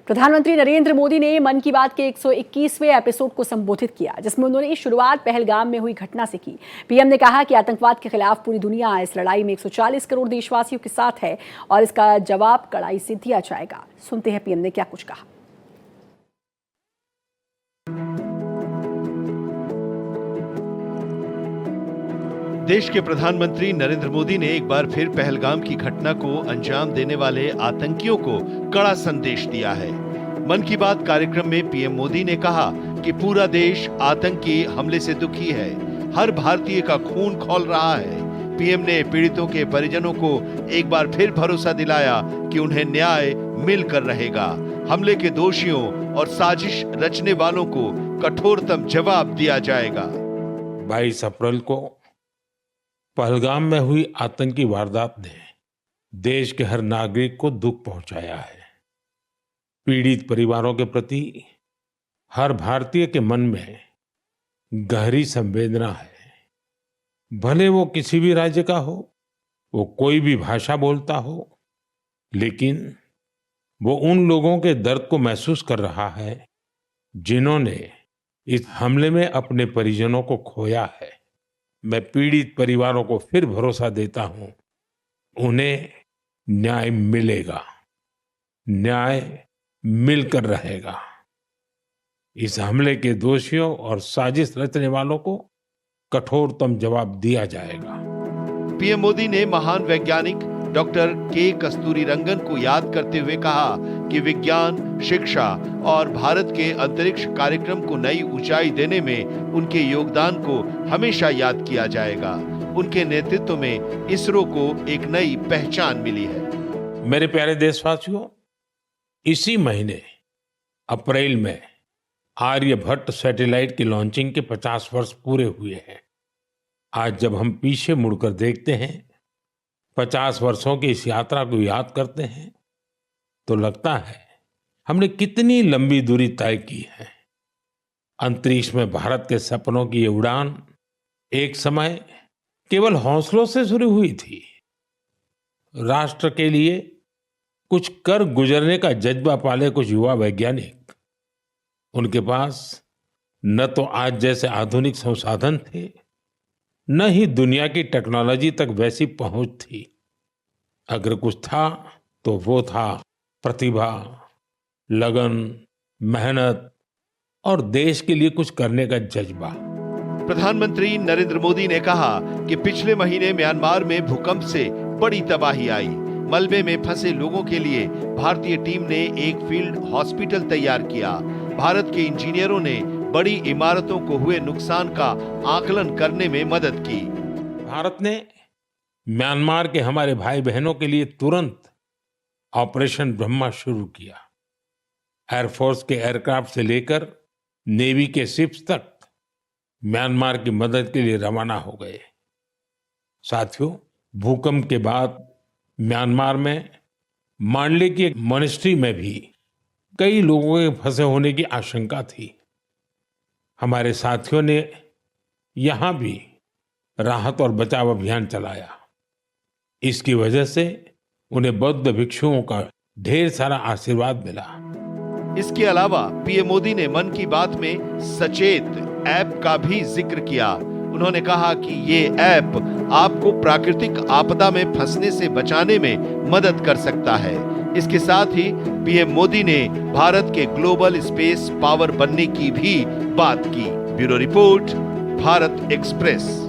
प्रधानमंत्री नरेंद्र मोदी ने मन की बात के 121वें एपिसोड को संबोधित किया, जिसमें उन्होंने शुरुआत पहलगाम में हुई घटना से की। पीएम ने कहा कि आतंकवाद के खिलाफ पूरी दुनिया इस लड़ाई में 140 करोड़ देशवासियों के साथ है और इसका जवाब कड़ाई से दिया जाएगा। सुनते हैं पीएम ने क्या कुछ कहा। देश के प्रधानमंत्री नरेंद्र मोदी ने एक बार फिर पहलगाम की घटना को अंजाम देने वाले आतंकियों को कड़ा संदेश दिया है। मन की बात कार्यक्रम में पीएम मोदी ने कहा कि पूरा देश आतंकी हमले से दुखी है, हर भारतीय का खून खौल रहा है। पीएम ने पीड़ितों के परिजनों को एक बार फिर भरोसा दिलाया कि उन्हें न्याय मिलकर रहेगा। हमले के दोषियों और साजिश रचने वालों को कठोरतम जवाब दिया जाएगा। 22 अप्रैल को पहलगाम में हुई आतंकी वारदात ने देश के हर नागरिक को दुख पहुंचाया है। पीड़ित परिवारों के प्रति हर भारतीय के मन में गहरी संवेदना है। भले वो किसी भी राज्य का हो, वो कोई भी भाषा बोलता हो, लेकिन वो उन लोगों के दर्द को महसूस कर रहा है जिन्होंने इस हमले में अपने परिजनों को खोया है। मैं पीड़ित परिवारों को फिर भरोसा देता हूं, उन्हें न्याय मिलेगा, न्याय मिलकर रहेगा। इस हमले के दोषियों और साजिश रचने वालों को कठोरतम जवाब दिया जाएगा। पीएम मोदी ने महान वैज्ञानिक डॉक्टर के कस्तूरीरंगन को याद करते हुए कहा कि विज्ञान, शिक्षा और भारत के अंतरिक्ष कार्यक्रम को नई ऊंचाई देने में उनके योगदान को हमेशा याद किया जाएगा। उनके नेतृत्व में इसरो को एक नई पहचान मिली है। मेरे प्यारे देशवासियों, इसी महीने अप्रैल में आर्यभट्ट सैटेलाइट की लॉन्चिंग के 50 वर्ष पूरे हुए हैं। आज जब हम पीछे मुड़कर देखते हैं, 50 वर्षों की इस यात्रा को याद करते हैं, तो लगता है हमने कितनी लंबी दूरी तय की है। अंतरिक्ष में भारत के सपनों की ये उड़ान एक समय केवल हौसलों से शुरू हुई थी। राष्ट्र के लिए कुछ कर गुजरने का जज्बा पाले कुछ युवा वैज्ञानिक, उनके पास न तो आज जैसे आधुनिक संसाधन थे, न ही दुनिया की टेक्नोलॉजी तक वैसी पहुंच थी। अगर कुछ था तो वो था प्रतिभा, लगन, मेहनत और देश के लिए कुछ करने का जज्बा। प्रधानमंत्री नरेंद्र मोदी ने कहा कि पिछले महीने म्यांमार में भूकंप से बड़ी तबाही आई। मलबे में फंसे लोगों के लिए भारतीय टीम ने एक फील्ड हॉस्पिटल तैयार किया। भारत के इंजीनियरों ने बड़ी इमारतों को हुए नुकसान का आकलन करने में मदद की। भारत ने म्यांमार के हमारे भाई बहनों के लिए तुरंत ऑपरेशन ब्रह्मा शुरू किया। एयरफोर्स के एयरक्राफ्ट से लेकर नेवी के शिप्स तक म्यांमार की मदद के लिए रवाना हो गए। साथियों, भूकंप के बाद म्यांमार में मांडले की एक मॉनेस्ट्री में भी कई लोगों के फंसे होने की आशंका थी। हमारे साथियों ने यहां भी राहत और बचाव अभियान चलाया। इसकी वजह से उन्हें बौद्ध भिक्षुओं का ढेर सारा आशीर्वाद मिला। इसके अलावा पीएम मोदी ने मन की बात में सचेत ऐप का भी जिक्र किया। उन्होंने कहा कि ये ऐप आपको प्राकृतिक आपदा में फंसने से बचाने में मदद कर सकता है। इसके साथ ही पीएम मोदी ने भारत के ग्लोबल स्पेस पावर बनने की भी बात की। Bureau report, Bharat express.